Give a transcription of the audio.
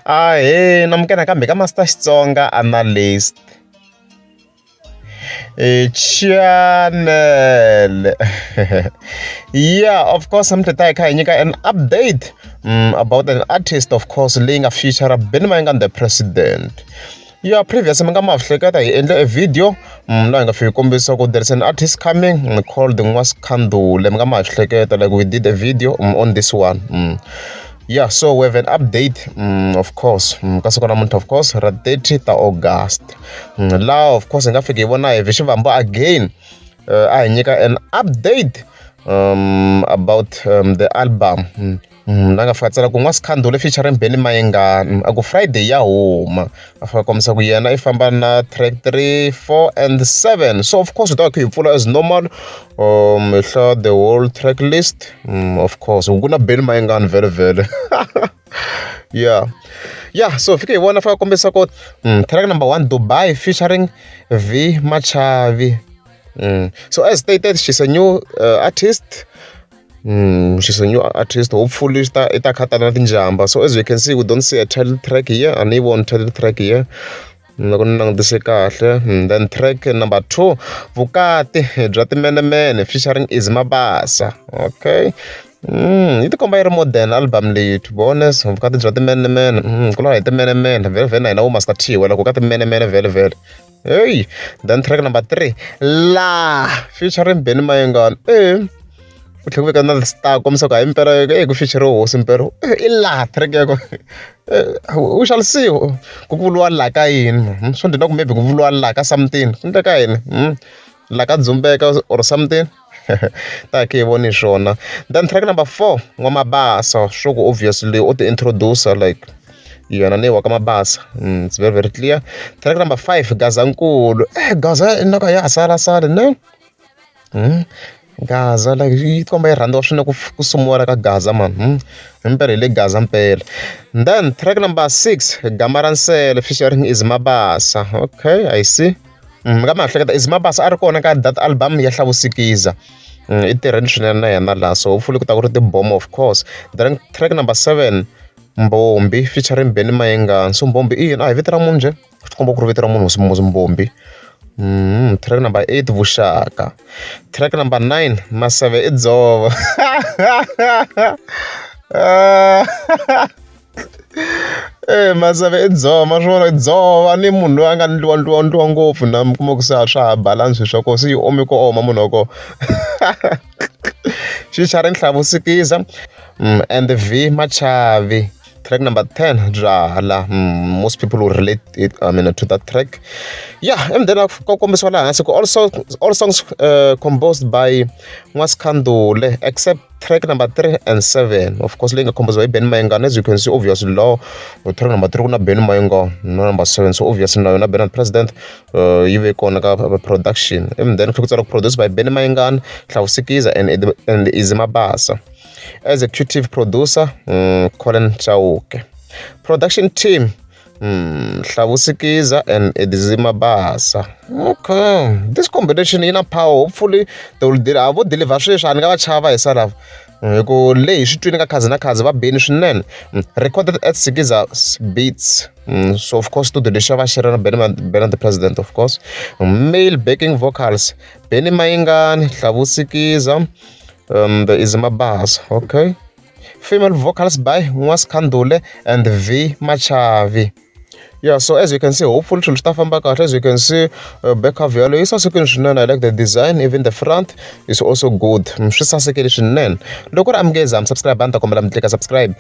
Ahee, namukela kambe ka Master Xitsonga Analyst. Channel. Yeah, of course, I'm today an update about an artist, of course, laying a feature Benny Mayengani, the president. Yeah, previously, I ended a video. There's an artist coming called Skhandhule. Like we did a video on this one. Yeah, so we have an update, of course, of course, 30th August. Laaa, of course, again, an update about the album. Nangafakatsela ku Skhandhule featuring Benny Mayengani aku Friday ya huma afaka komisa ku yena ifamba na track 3, 4 and 7. So of course without you follow as normal the whole track list. Of course ukuna Benny Mayengani very yeah, so fika yibona afaka kombisa ku track number 1 Dubai featuring V Machavi. So as stated, she's a new artist. She's a new artist. Hopefully, it's nothing jamba. So as you can see, we don't see a title track here, and even title track here. Then track number 2, Vukati Drati featuring Izmabasa. Okay. Ito combine modern album li to be honest. Vukati Drati Kula ite very nice. Now master T. Wala Vukati very. Hey. Then track number 3, Laaa featuring Benny Mayengani. Utlhuveka na star komisa ka impera ku feature ho simpero ila track yako we shall see ku vulwa la ka yini so ndina ku maybe ku vulwa la ka something nta ka yini la ka dzumbeka or something ta ke voni swona. Then track number 4 N'wamabasa sho ku obviously o the introducer like yena ne wa ka Mabasa. It's very clear. Track number 5 Gazankulu Gaza inaka ya sala no Gaza like it komba iranda swina ku sumura ka Gaza man impela le Gaza mpela. Then track number 6 Gamaransele featuring Izmabasa. Okay, I see. Ngama hleketa Izmabasa ari kona ka that album ya Hlavusikiza. Itirheni swinene na yena la, so hopefully ku ta ku ri the bomb of course. Then track number 7 Mbombi featuring Benny Mayengani. So Mbombi hi vito ra munhu nje komba ku ri vito ra munhu Mbombi. Track number 8 Vushaka. Track number 9 Masave Idzova. Masave Idzova maswona Idzova ni munhu loyi a nga ndliwa ngopfu na mi kuma ku swa balance swa ko si ome ko oma munhu ko featuring Hlavusikiza and V Machavi. Track number 10 Jala. Most people will relate it to that track. Yeah, and then all songs composed by Skhandhule except track number 3 and 7. Of course, linga composed by Benny Mayengani. As you can see, obviously law track number 3 kuna Benny Mayengani, no number 7. So obviously now na Benny president yive kona ka production. And then produced by Benny Mayengani, Hlavusikiza and Izmabasa. Executive producer Colin Chauke. Production team Hlavusikiza and Izmabasa. Okay, this combination in a power. Hopefully they will deliver sweswi nga va chava hi sala ku leyi swi twini ka kaza va Benny swinene. Recorded at Sikiza Beats. So of course to the Shava Sharana Benny the president, of course. Male backing vocals Benny Mayengani, Hlavusikiza, the Izmabasa. Okay. Female vocals by Skhandhule and V Machavi. Yeah, so as you can see, hopefully to stuff and back. As you can see, Becca Violo is also good. I like the design, even the front is also good. Look what I'm guys. I'm subscribe and click subscribe.